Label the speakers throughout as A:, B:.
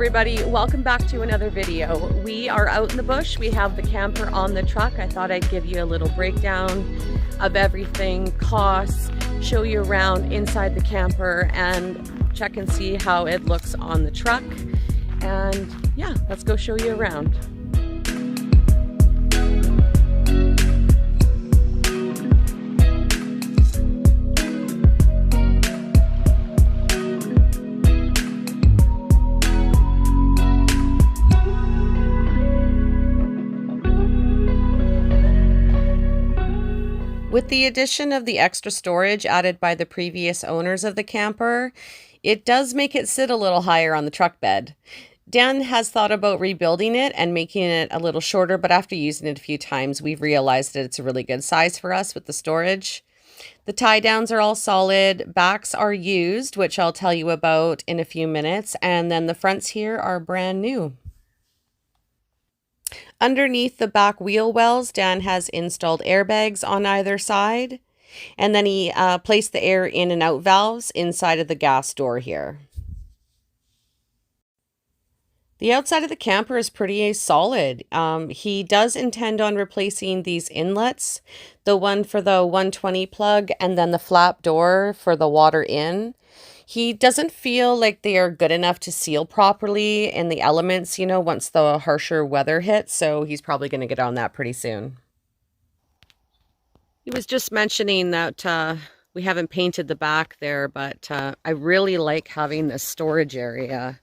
A: everybody, welcome back to another video. We are out in the bush. We have the camper on the truck. I thought I'd give you a little breakdown of everything, costs, show you around inside the camper, and check and see how it looks on the truck. And yeah, let's go show you around. With the addition of the extra storage added by the previous owners of the camper, it does make it sit a little higher on the truck bed. Dan has thought about rebuilding it and making it a little shorter, but after using it a few times, we've realized that it's a really good size for us with the storage. The tie downs are all solid, backs are used, which I'll tell you about in a few minutes, and then the fronts here are brand new. Underneath the back wheel wells, Dan has installed airbags on either side, and then he placed the air in and out valves inside of the gas door here. The outside of the camper is pretty solid. He does intend on replacing these inlets, the one for the 120 plug and then the flap door for the water in. He doesn't feel like they are good enough to seal properly in the elements, you know, once the harsher weather hits, so he's probably going to get on that pretty soon. He was just mentioning that we haven't painted the back there, but I really like having this storage area.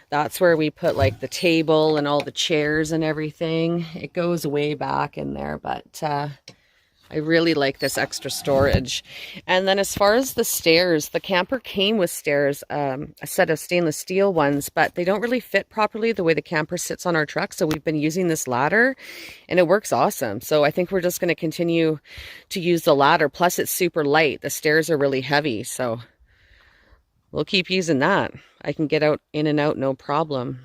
A: That's where we put like the table and all the chairs and everything. It goes way back in there, but I really like this extra storage. And then as far as the stairs, the camper came with stairs, a set of stainless steel ones, but they don't really fit properly the way the camper sits on our truck. So we've been using this ladder and it works awesome. So I think we're just going to continue to use the ladder. Plus it's super light. The stairs are really heavy. So we'll keep using that. I can get out in and out no problem.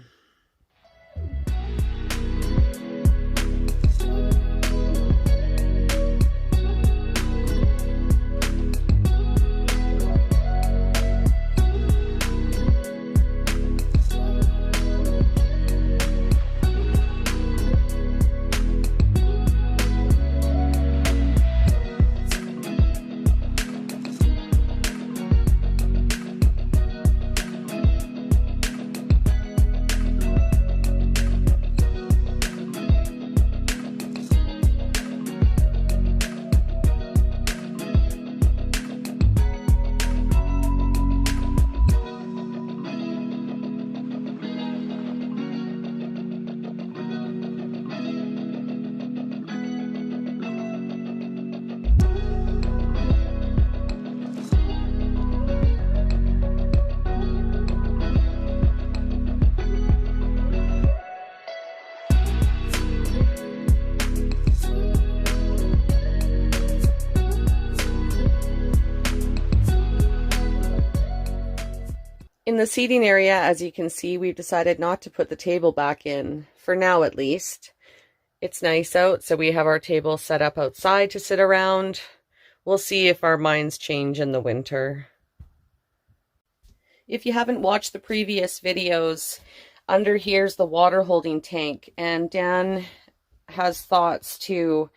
A: In the seating area, as you can see, we've decided not to put the table back in, for now at least. It's nice out, so we have our table set up outside to sit around. We'll see if our minds change in the winter. If you haven't watched the previous videos, under here's the water holding tank, and Dan has thoughts to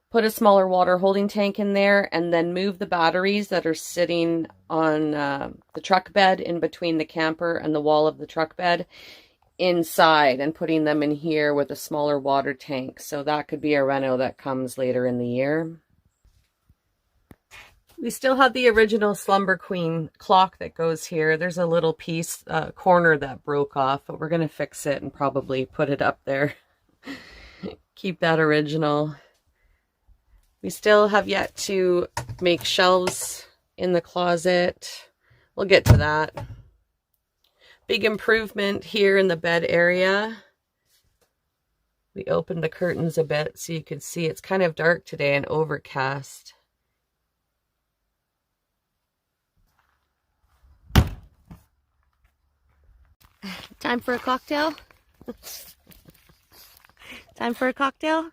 A: put a smaller water holding tank in there and then move the batteries that are sitting on the truck bed in between the camper and the wall of the truck bed inside and putting them in here with a smaller water tank. So that could be a reno that comes later in the year. We still have the original SlumberQueen clock that goes here. There's a little piece, corner that broke off, but we're going to fix it and probably put it up there. Keep that original. We still have yet to make shelves in the closet. We'll get to that. Big improvement here in the bed area. We opened the curtains a bit so you can see it's kind of dark today and overcast. Time for a cocktail? Time for a cocktail?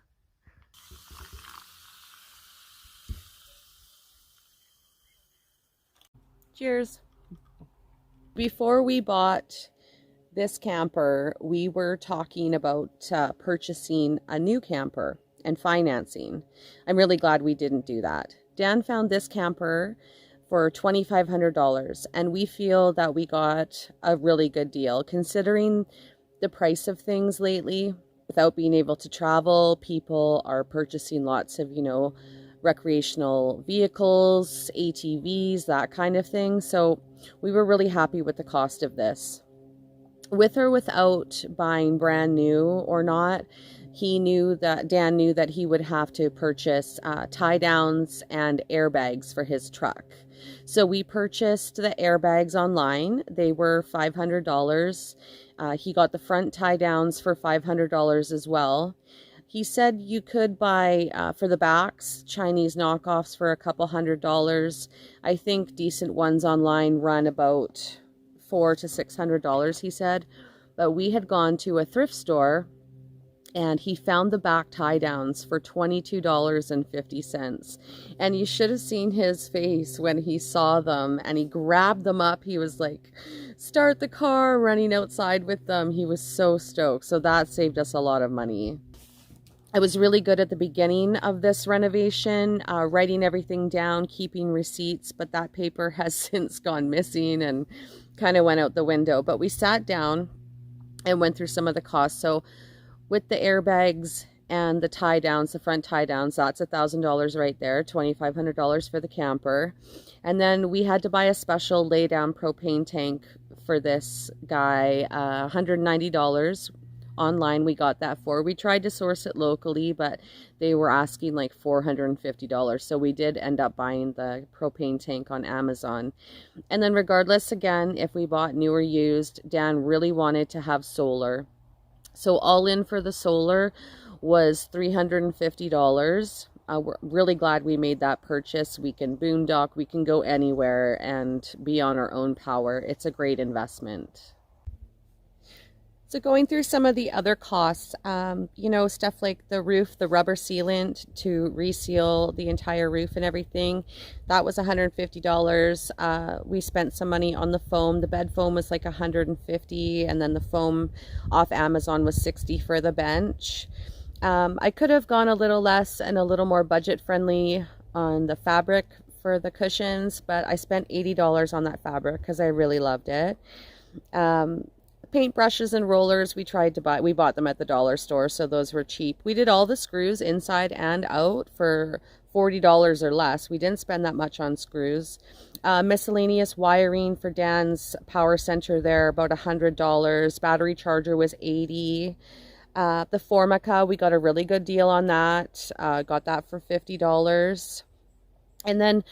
A: Cheers. Before we bought this camper, we were talking about purchasing a new camper and financing. I'm really glad we didn't do that. Dan found this camper for $2,500, and we feel that we got a really good deal considering the price of things lately. Without being able to travel, people are purchasing lots of, recreational vehicles, ATVs, that kind of thing. So we were really happy with the cost of this. With or without buying brand new or not, Dan knew that he would have to purchase tie downs and airbags for his truck. So we purchased the airbags online. They were $500. He got the front tie downs for $500 as well. He said you could buy for the backs Chinese knockoffs for a couple $100. I think decent ones online run about $400 to $600, he said. But we had gone to a thrift store and he found the back tie downs for $22.50. And you should have seen his face when he saw them and he grabbed them up. He was like, start the car, running outside with them. He was so stoked. So that saved us a lot of money. I was really good at the beginning of this renovation, writing everything down, keeping receipts, but that paper has since gone missing and kind of went out the window. But we sat down and went through some of the costs. So with the airbags and the tie downs, the front tie downs, that's $1,000 right there, $2,500 for the camper. And then we had to buy a special lay down propane tank for this guy, $190. Online we got that for. We tried to source it locally, but they were asking like $450. So we did end up buying the propane tank on Amazon. And then regardless, again, if we bought new or used, Dan really wanted to have solar. So all in for the solar was $350. We're really glad we made that purchase. We can boondock, we can go anywhere and be on our own power. It's a great investment. So going through some of the other costs, stuff like the roof, the rubber sealant to reseal the entire roof and everything, that was $150. We spent some money on the foam. The bed foam was like $150, and then the foam off Amazon was $60 for the bench. I could have gone a little less and a little more budget friendly on the fabric for the cushions, but I spent $80 on that fabric because I really loved it. Paint brushes and rollers we bought them at the dollar store, so those were cheap. We did all the screws inside and out for $40 or less. We didn't spend that much on screws. Miscellaneous wiring for Dan's power center there, about $100. Battery charger was $80. The Formica, we got a really good deal on that. Got that for $50. And then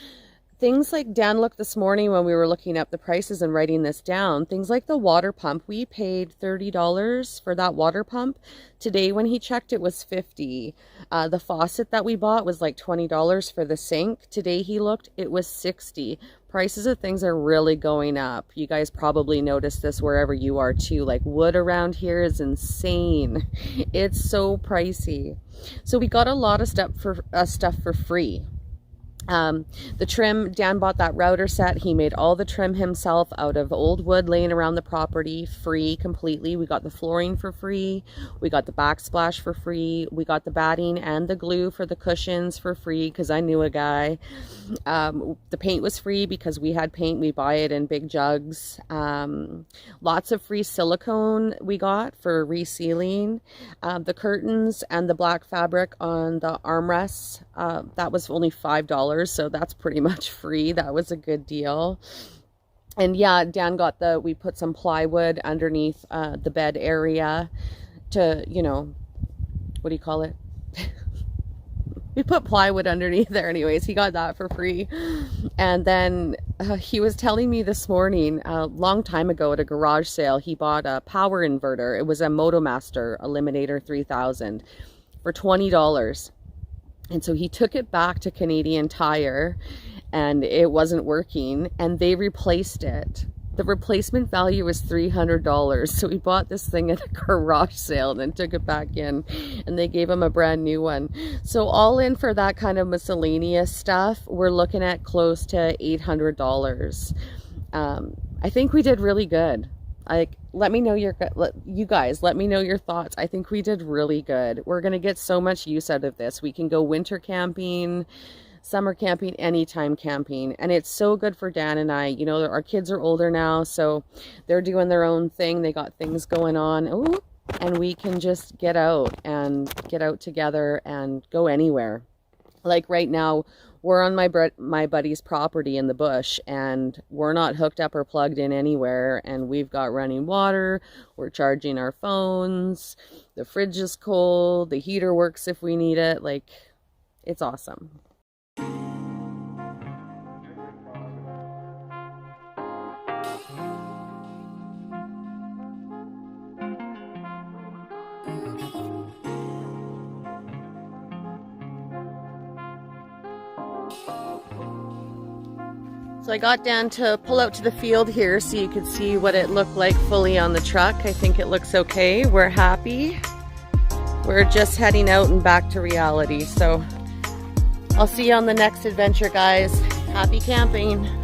A: things like Dan looked this morning when we were looking up the prices and writing this down. Things like the water pump, we paid $30 for that water pump. Today when he checked, it was $50. The faucet that we bought was like $20 for the sink. Today he looked, it was $60. Prices of things are really going up. You guys probably noticed this wherever you are too. Like wood around here is insane. It's so pricey. So we got a lot of stuff for free. The trim, Dan bought that router set. He made all the trim himself out of old wood laying around the property, free completely. We got the flooring for free. We got the backsplash for free. We got the batting and the glue for the cushions for free because I knew a guy. The paint was free because we had paint. We buy it in big jugs. Lots of free silicone we got for resealing. The curtains and the black fabric on the armrests, that was only $5. So that's pretty much free. That was a good deal. And yeah, Dan got we put some plywood underneath the bed area to, what do you call it? We put plywood underneath there anyways. He got that for free. And then he was telling me this morning, a long time ago at a garage sale, he bought a power inverter. It was a Motomaster Eliminator 3000 for $20. And so he took it back to Canadian Tire and it wasn't working and they replaced it. The replacement value was $300. So we bought this thing at a garage sale and then took it back in and they gave him a brand new one. So all in for that kind of miscellaneous stuff, we're looking at close to $800. I think we did really good Like, let me know you guys, let me know your thoughts. I think we did really good. We're going to get so much use out of this. We can go winter camping, summer camping, anytime camping. And it's so good for Dan and I. You know, our kids are older now, so they're doing their own thing. They got things going on. Ooh, and we can just get out together and go anywhere. Like right now, we're on my buddy's property in the bush, and we're not hooked up or plugged in anywhere, and we've got running water, we're charging our phones, the fridge is cold, the heater works if we need it. Like, it's awesome. So I got Dan to pull out to the field here so you could see what it looked like fully on the truck. I think it looks okay. We're happy. We're just heading out and back to reality. So I'll see you on the next adventure, guys. Happy camping.